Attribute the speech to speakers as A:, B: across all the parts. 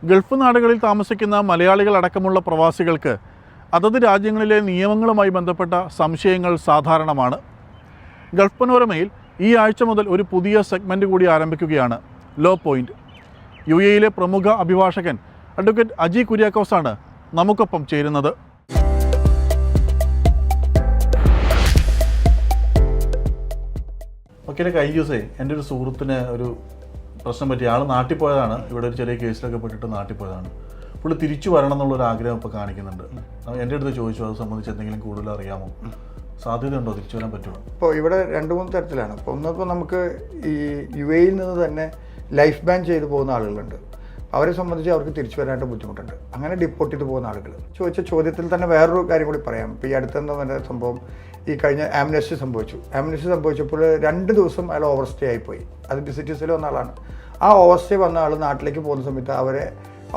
A: Gulf നാടുകളിൽ താമസിക്കുന്ന മലയാളികൾ അടക്കമുള്ള പ്രവാസികൾക്ക് അതത് രാജ്യങ്ങളിലെ നിയമങ്ങളുമായി ബന്ധപ്പെട്ട സംശയങ്ങൾ സാധാരണമാണ്. ഗൾഫ് പനോരമയിൽ ഈ ആഴ്ച മുതൽ ഒരു പുതിയ സെഗ്മെൻറ്റ് കൂടി ആരംഭിക്കുകയാണ്, ലോ പോയിൻ്റ്. UAE പ്രമുഖ അഭിഭാഷകൻ അഡ്വക്കേറ്റ് അജി കുര്യാക്കോസാണ് നമുക്കൊപ്പം ചേരുന്നത്. ഓക്കെ, കഴിഞ്ഞ എൻ്റെ ഒരു സുഹൃത്തിന് ഒരു പ്രശ്നം പറ്റി. ആൾ നാട്ടിൽ പോയതാണ്, ഇവിടെ ഒരു ചെറിയ കേസിലൊക്കെ പെട്ടിട്ട് നാട്ടിൽ പോയതാണ്. പുള്ളി തിരിച്ചു വരണം എന്നുള്ളൊരു ആഗ്രഹം ഇപ്പോൾ കാണിക്കുന്നുണ്ട്. എൻ്റെ അടുത്ത് ചോദിച്ചു, അത് സംബന്ധിച്ച് എന്തെങ്കിലും കൂടുതൽ അറിയാമോ? സാധ്യതയുണ്ടോ, തിരിച്ചു വരാൻ പറ്റുമോ?
B: ഇപ്പോൾ ഇവിടെ 2-3 തരത്തിലാണ്. ഇപ്പോൾ ഒന്നിപ്പോൾ നമുക്ക് ഈ UAE നിന്ന് തന്നെ ലൈഫ് ബാൻ ചെയ്ത് പോകുന്ന ആളുകളുണ്ട്. അവരെ സംബന്ധിച്ച് അവർക്ക് തിരിച്ചു വരാനായിട്ട് ബുദ്ധിമുട്ടുണ്ട്. അങ്ങനെ ഡിപ്പോർട്ട് ചെയ്ത് പോകുന്ന ആളുകൾ. ചോദിച്ച ചോദ്യത്തിൽ തന്നെ വേറൊരു കാര്യം കൂടി പറയാം. ഇപ്പോൾ ഈ അടുത്തെന്ന് പറഞ്ഞ സംഭവം, ഈ കഴിഞ്ഞ ആംനസ്റ്റി സംഭവിച്ചു. ആംനസ്റ്റി സംഭവിച്ചപ്പോൾ 2 ദിവസം അയാൾ ഓവർ സ്റ്റേ ആയിപ്പോയി. അത് വിസിറ്റേഴ്സിൽ വന്ന ആളാണ്. ആ ഓവർ സ്റ്റേ വന്ന ആൾ നാട്ടിലേക്ക് പോകുന്ന സമയത്ത് അവരെ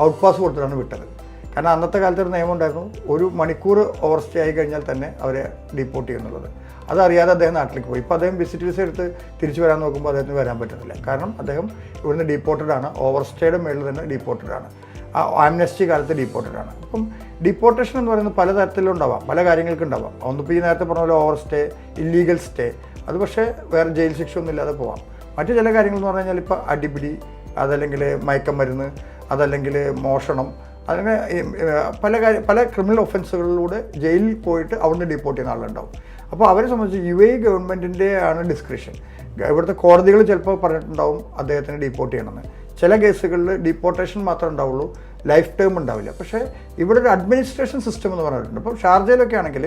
B: ഔട്ട് പാസ് കൊടുത്തിട്ടാണ് വിട്ടത്. കാരണം അന്നത്തെ കാലത്ത് ഒരു നിയമം ഉണ്ടായിരുന്നു, 1 മണിക്കൂർ ഓവർ സ്റ്റേ ആയി കഴിഞ്ഞാൽ തന്നെ അവരെ ഡിപ്പോർട്ട് ചെയ്യുന്നുള്ളത്. അതറിയാതെ അദ്ദേഹം നാട്ടിലേക്ക് പോയി. ഇപ്പോൾ അദ്ദേഹം വിസിറ്റ് വിസ എടുത്ത് തിരിച്ചു വരാൻ നോക്കുമ്പോൾ അദ്ദേഹത്തിന് വരാൻ പറ്റുന്നില്ല. കാരണം അദ്ദേഹം ഇവിടുന്ന് ഡിപ്പോർട്ടഡ് ആണ്, ഓവർ സ്റ്റേയുടെ മേളിൽ തന്നെ ഡിപ്പോർട്ടഡ് ആണ്. ആ ആംനസ്റ്റി കാലത്ത് ഡിപ്പോർട്ടഡ് ആണ്. അപ്പം ഡിപ്പോർട്ടേഷൻ എന്ന് പറയുന്നത് പല തരത്തിലുണ്ടാവാം, പല കാര്യങ്ങൾക്കുണ്ടാവാം. ഒന്നിപ്പോൾ ഈ നേരത്തെ പറഞ്ഞ പോലെ ഓവർ സ്റ്റേ, ഇല്ലീഗൽ സ്റ്റേ, അത് പക്ഷേ വേറെ ജയിൽ ശിക്ഷ ഒന്നും ഇല്ലാതെ പോവാം. മറ്റു ചില കാര്യങ്ങൾ എന്ന് പറഞ്ഞു കഴിഞ്ഞാൽ ഇപ്പോൾ അടിപിടി, അതല്ലെങ്കിൽ മയക്കമരുന്ന്, അതല്ലെങ്കിൽ മോഷണം, അങ്ങനെ പല ക്രിമിനൽ ഒഫൻസുകളിലൂടെ ജയിലിൽ പോയിട്ട് അവിടുന്ന് ഡിപ്പോർട്ട് ചെയ്യുന്ന ആളുണ്ടാവും. അപ്പോൾ അവരെ സംബന്ധിച്ച് UAE ഗവൺമെൻറ്റിൻ്റെ ആണ് ഡിസ്ക്രിപ്ഷൻ. ഇവിടുത്തെ കോടതികൾ ചിലപ്പോൾ പറഞ്ഞിട്ടുണ്ടാവും അദ്ദേഹത്തിന് ഡിപ്പോർട്ട് ചെയ്യണമെന്ന്. ചില കേസുകളിൽ ഡിപ്പോർട്ടേഷൻ മാത്രമേ ഉണ്ടാവുള്ളൂ, ലൈഫ് ടേം ഉണ്ടാവില്ല. പക്ഷേ ഇവിടെ ഒരു അഡ്മിനിസ്ട്രേഷൻ സിസ്റ്റം എന്ന് പറഞ്ഞിട്ടുണ്ട്. ഇപ്പോൾ ഷാർജയിലൊക്കെ ആണെങ്കിൽ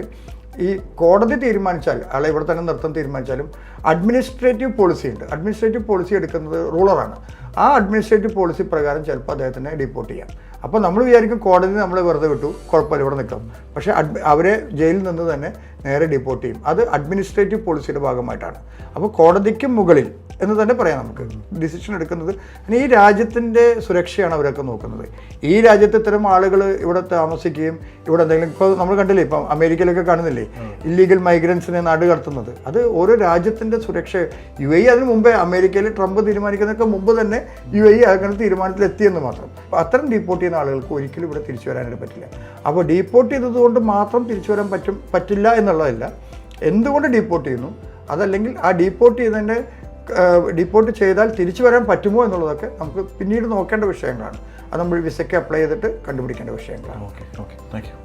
B: ഈ കോടതി തീരുമാനിച്ചാൽ ആളെ ഇവിടെ തന്നെ നിർത്താൻ തീരുമാനിച്ചാലും അഡ്മിനിസ്ട്രേറ്റീവ് പോളിസി ഉണ്ട്. അഡ്മിനിസ്ട്രേറ്റീവ് പോളിസി എടുക്കുന്നത് റൂളറാണ്. ആ അഡ്മിനിസ്ട്രേറ്റീവ് പോളിസി പ്രകാരം ചിലപ്പോൾ അദ്ദേഹത്തിനെ ഡിപ്പോർട്ട് ചെയ്യാം. അപ്പോൾ നമ്മൾ വിചാരിക്കും കോടതി നമ്മളെ വെറുതെ വിട്ടു, കുഴപ്പമില്ല, ഇവിടെ നിൽക്കും. പക്ഷേ അവരെ ജയിലിൽ നിന്ന് തന്നെ നേരെ ഡിപ്പോർട്ട് ചെയ്യും. അത് അഡ്മിനിസ്ട്രേറ്റീവ് പോളിസിയുടെ ഭാഗമായിട്ടാണ്. അപ്പോൾ കോടതിക്ക് മുകളിൽ എന്ന് തന്നെ പറയാം നമുക്ക് ഡിസിഷൻ എടുക്കുന്നത്. ഈ രാജ്യത്തിൻ്റെ സുരക്ഷയാണ് അവരൊക്കെ നോക്കുന്നത്. ഈ രാജ്യത്ത് ഇത്തരം ആളുകൾ ഇവിടെ താമസിക്കുകയും ഇവിടെ എന്തെങ്കിലും, ഇപ്പോൾ നമ്മൾ കണ്ടില്ലേ, ഇപ്പം അമേരിക്കയിലൊക്കെ കാണുന്നില്ലേ ഇല്ലീഗൽ മൈഗ്രൻസിനെ നാട് കടത്തുന്നത്. അത് ഓരോ രാജ്യത്തിൻ്റെ സുരക്ഷ. UAE അതിന് മുമ്പേ അമേരിക്കയിൽ ട്രംപ് തീരുമാനിക്കുന്നതൊക്കെ മുമ്പ് തന്നെ UAE അങ്ങനെ തീരുമാനത്തിലെത്തിയെന്ന് മാത്രം. അപ്പോൾ അത്തരം ഡീപ്പോർട്ട് ചെയ്യുന്ന ആളുകൾക്ക് ഒരിക്കലും ഇവിടെ തിരിച്ചു വരാനായിട്ട് പറ്റില്ല. അപ്പോൾ ഡീപ്പോർട്ട് ചെയ്തതുകൊണ്ട് മാത്രം തിരിച്ചു വരാൻ പറ്റില്ല എന്നുള്ളതല്ല, എന്തുകൊണ്ട് ഡീപ്പോർട്ട് ചെയ്യുന്നു, അതല്ലെങ്കിൽ ആ ഡീപ്പോർട്ട് ചെയ്താൽ തിരിച്ചു വരാൻ പറ്റുമോ എന്നുള്ളതൊക്കെ നമുക്ക് പിന്നീട് നോക്കേണ്ട വിഷയങ്ങളാണ്. അത് നമ്മൾ വിസയ്ക്ക് അപ്ലൈ ചെയ്തിട്ട് കണ്ടുപിടിക്കേണ്ട വിഷയങ്ങളാണ്.
A: Okay, thank you.